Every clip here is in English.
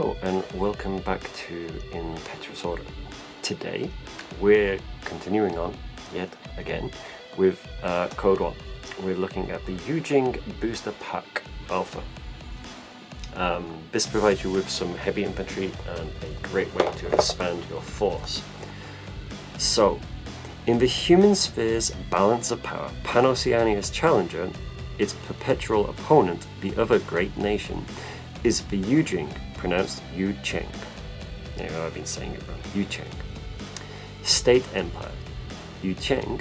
Hello and welcome back to Impetuous Order. Today we're continuing on, yet again, with CodeONE. We're looking at the Yu Jing Booster Pack Alpha. This provides you with some heavy infantry and a great way to expand your force. So, in the human sphere's balance of power, Pan-Oceania's challenger, its perpetual opponent, the other great nation, is the Yu Jing, pronounced Yu Cheng. There you go, I've been saying it wrong. Yu Cheng. State Empire. Yu Cheng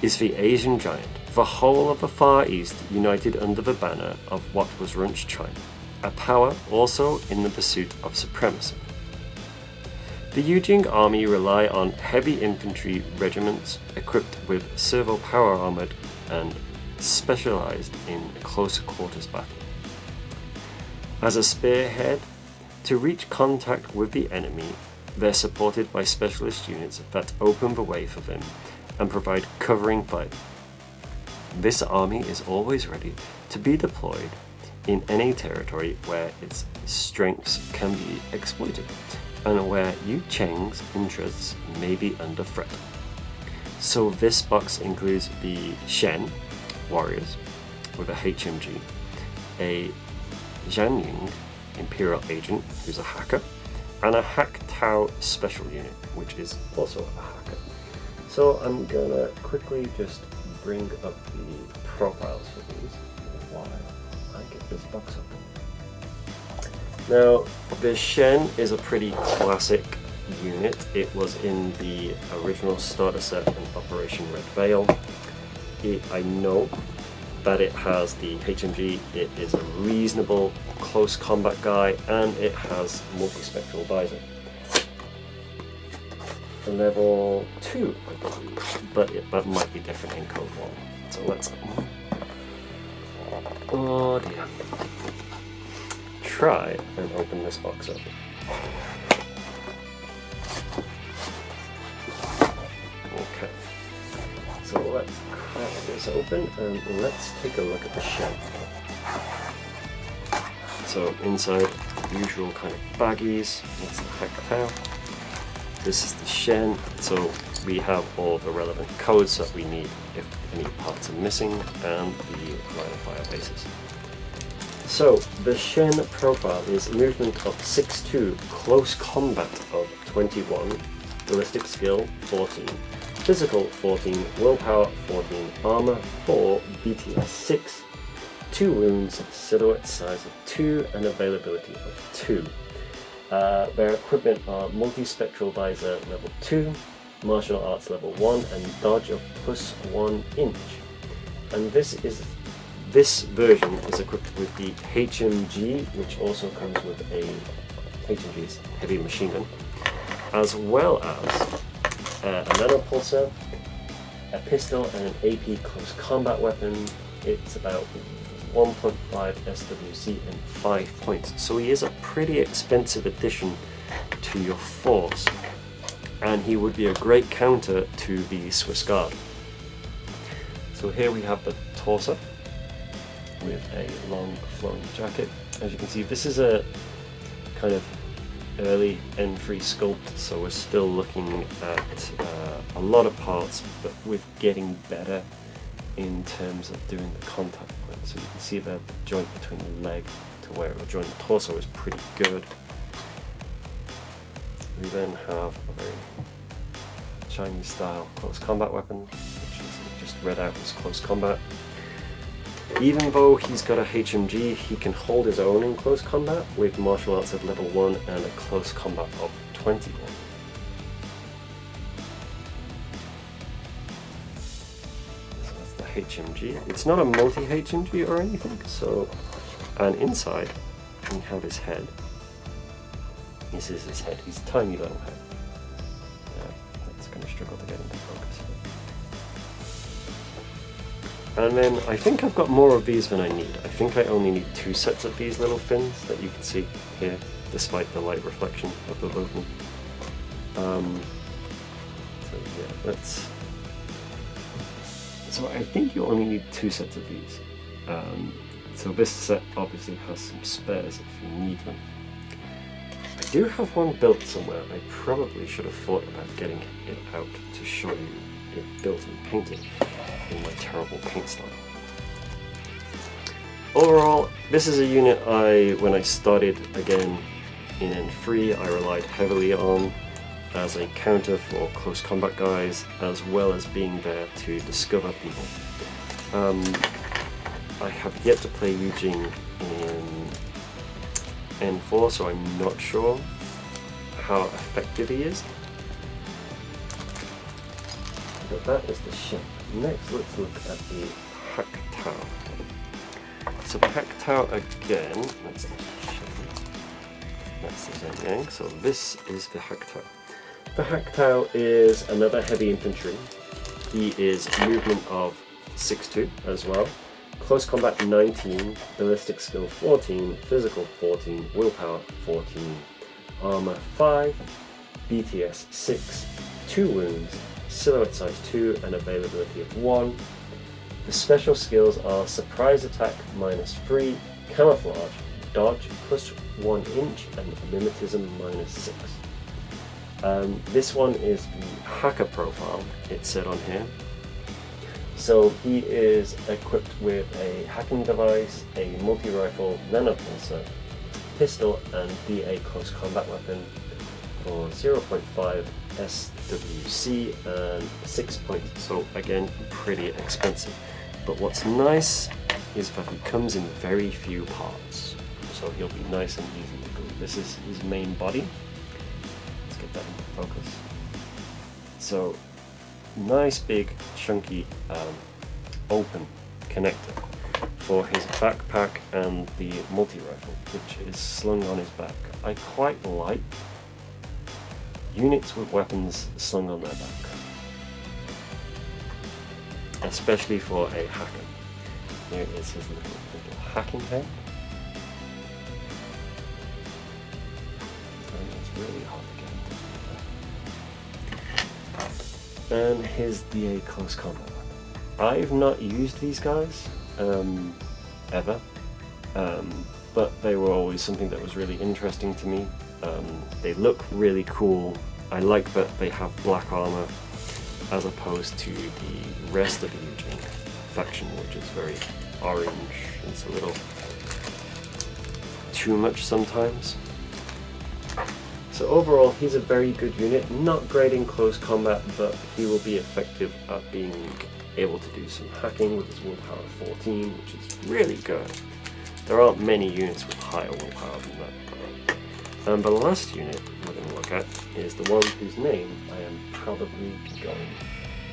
is the Asian giant, the whole of the Far East united under the banner of what was once China, a power also in the pursuit of supremacy. The Yu Jing army rely on heavy infantry regiments equipped with servo power armored and specialized in close quarters battle. As a spearhead, to reach contact with the enemy, they're supported by specialist units that open the way for them and provide covering fire. This army is always ready to be deployed in any territory where its strengths can be exploited and where Yu Cheng's interests may be under threat. So this box includes the Shen warriors with a HMG, a Zhanying Imperial Agent, who's a hacker, and a Hack Tau Special Unit, which is also a hacker. So I'm gonna quickly just bring up the profiles for these while I get this box open. Now, the Shen is a pretty classic unit. It was in the original starter set in Operation Red Veil. I know that it has the HMG, it is a reasonable close combat guy, and it has multispectral visor. Level 2, I believe, but that might be different in Code 1. So let's, oh dear, try and open this box up. Okay. So let's crack this open and let's take a look at the Shen. So inside, the usual kind of baggies, that's the Hack Tau. This is the Shen, so we have all the relevant codes that we need if any parts are missing, and the line of fire bases. So the Shen profile is movement of 6-2, close combat of 21, ballistic skill 14, physical 14, willpower 14, armor 4, BTS 6, 2 wounds, silhouette size of 2, and availability of 2. Their equipment are multispectral visor level 2, martial arts level 1, and dodge of +1 inch. And this version is equipped with the HMG, which also comes with a HMG's heavy machine gun, as well as a nanopulsar, a pistol, and an AP close combat weapon. It's about 1.5 SWC and 5 points. So he is a pretty expensive addition to your force, and he would be a great counter to the Swiss Guard. So here we have the torso with a long flowing jacket. As you can see, this is a kind of early N3 sculpt, so we're still looking at a lot of parts, but with getting better in terms of doing the contact point. So you can see that the joint between the leg to where it will join the torso is pretty good. We then have a very Chinese style close combat weapon, which is just read out as close combat. Even though he's got a HMG, he can hold his own in close combat with martial arts at level 1 and a close combat of 21. So that's the HMG. It's not a multi-HMG or anything, so, and inside we have his head. This is his head, his tiny little head. Yeah, that's going to struggle to get into focus. And then I think I've got more of these than I need. I think I only need 2 sets of these little fins that you can see here, despite the light reflection of the movement. So yeah, let's... So I think you only need 2 sets of these. So this set obviously has some spares if you need them. do have one built somewhere. I probably should have thought about getting it out to show you it built and painted in my terrible paint style. Overall, this is a unit when I started again in N3, I relied heavily on as a counter for close combat guys, as well as being there to discover people. I have yet to play Yu Jing in N4, so I'm not sure how effective he is. But that is the Shen. Next, let's look at the Hak Tao. So the Hak Tao again, that's the Shen. That's the Zhen Yang. So this is the Hak Tao. The Hak Tao is another heavy infantry. He is movement of 6-2 as well. Close combat 19, ballistic skill 14, physical 14, willpower 14, armor 5, BTS 6, 2 wounds, silhouette size 2 and availability of 1. The special skills are surprise attack -3, camouflage, dodge +1 inch and mimetism -6. This one is the hacker profile, it said on here. So he is equipped with a hacking device, a multi-rifle, nanopulsar, pistol and DA close combat weapon for 0.5 SWC and 6 points. So again, pretty expensive. But what's nice is that he comes in very few parts. So he'll be nice and easy to glue. This is his main body. Let's get that into focus. So nice big chunky open connector for his backpack and the multi-rifle, which is slung on his back. I quite like units with weapons slung on their back, especially for a hacker. Here is his little hacking head. It's really hard to get. And his DA close combat weapon. I've not used these guys ever, but they were always something that was really interesting to me. They look really cool. I like that they have black armor as opposed to the rest of the Yu Jing faction, which is very orange. It's a little too much sometimes. So overall, he's a very good unit. Not great in close combat, but he will be effective at being able to do some hacking with his willpower 14, which is really good. There aren't many units with higher willpower than that. The last unit we're going to look at is the one whose name I am probably going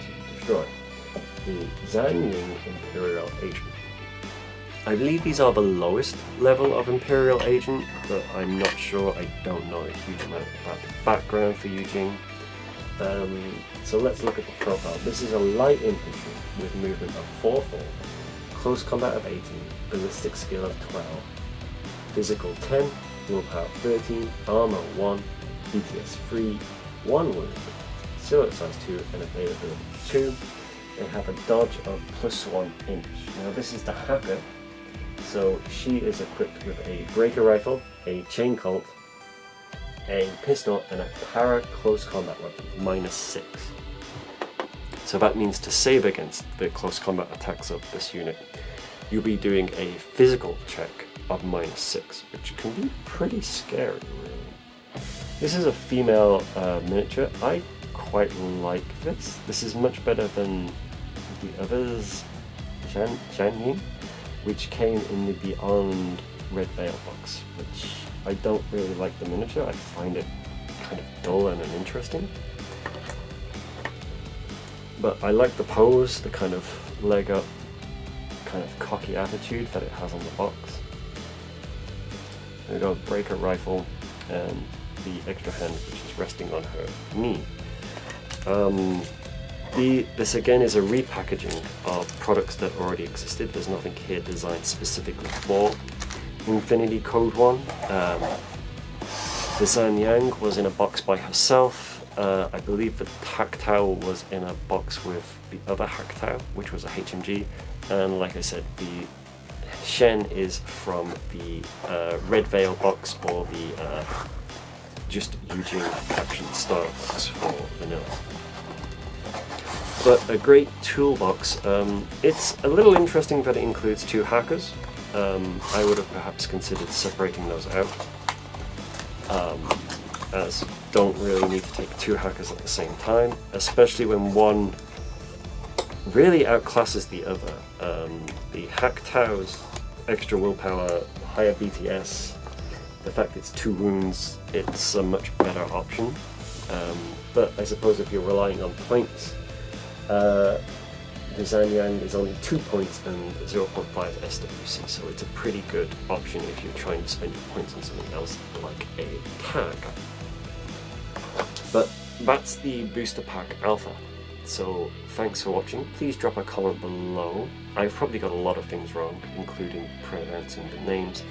to destroy. The Zhan Ying Imperial Agent. I believe these are the lowest level of Imperial Agent, but I'm not sure. I don't know a huge amount about the background for Yu Jing. So let's look at the profile. This is a light infantry with movement of 4-4, close combat of 18, ballistic skill of 12, physical 10, willpower 13, armor 1, BTS 3, 1 wound, silhouette size 2 and availability 2. They have a dodge of +1 inch. Now this is the hacker, so she is equipped with a breaker rifle, a chain colt, a pistol and a para close combat weapon, -6. So that means to save against the close combat attacks of this unit, you'll be doing a physical check of -6, which can be pretty scary, really. This is a female miniature. I quite like this. This is much better than the others, Zhan Ying, which came in the Beyond Red Veil box, which I don't really like the miniature. I find it kind of dull and uninteresting. But I like the pose, the kind of leg up, kind of cocky attitude that it has on the box. There we go, breaker rifle and the extra hand which is resting on her knee. This again is a repackaging of products that already existed. There's nothing here designed specifically for Infinity CodeONE. The Zhan Yang was in a box by herself. I believe the Hak Tao was in a box with the other Hak Tao, which was a HMG. And like I said, the Shen is from the Red Veil box or the just Yu Jing action starters for vanilla. But a great toolbox. It's a little interesting that it includes 2 hackers. I would have perhaps considered separating those out, as don't really need to take 2 hackers at the same time, especially when one really outclasses the other. The Hack Tao's extra willpower, higher BTS, the fact it's 2 wounds, it's a much better option. But I suppose if you're relying on points, the Zanyang is only 2 points and 0.5 SWC, so it's a pretty good option if you're trying to spend your points on something else like a tag. But that's the Booster Pack Alpha. So thanks for watching. Please drop a comment below. I've probably got a lot of things wrong, including pronouncing the names,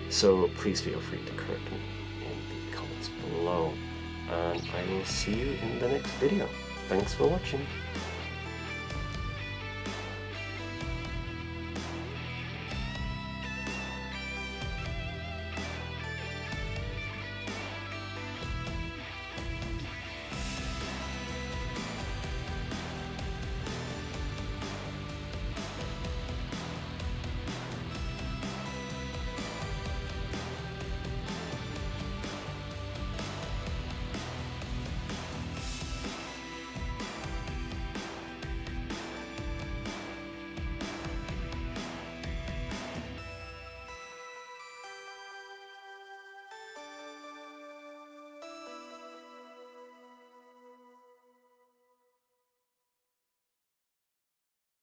so please feel free to correct me in the comments below. And I will see you in the next video. Thanks for watching.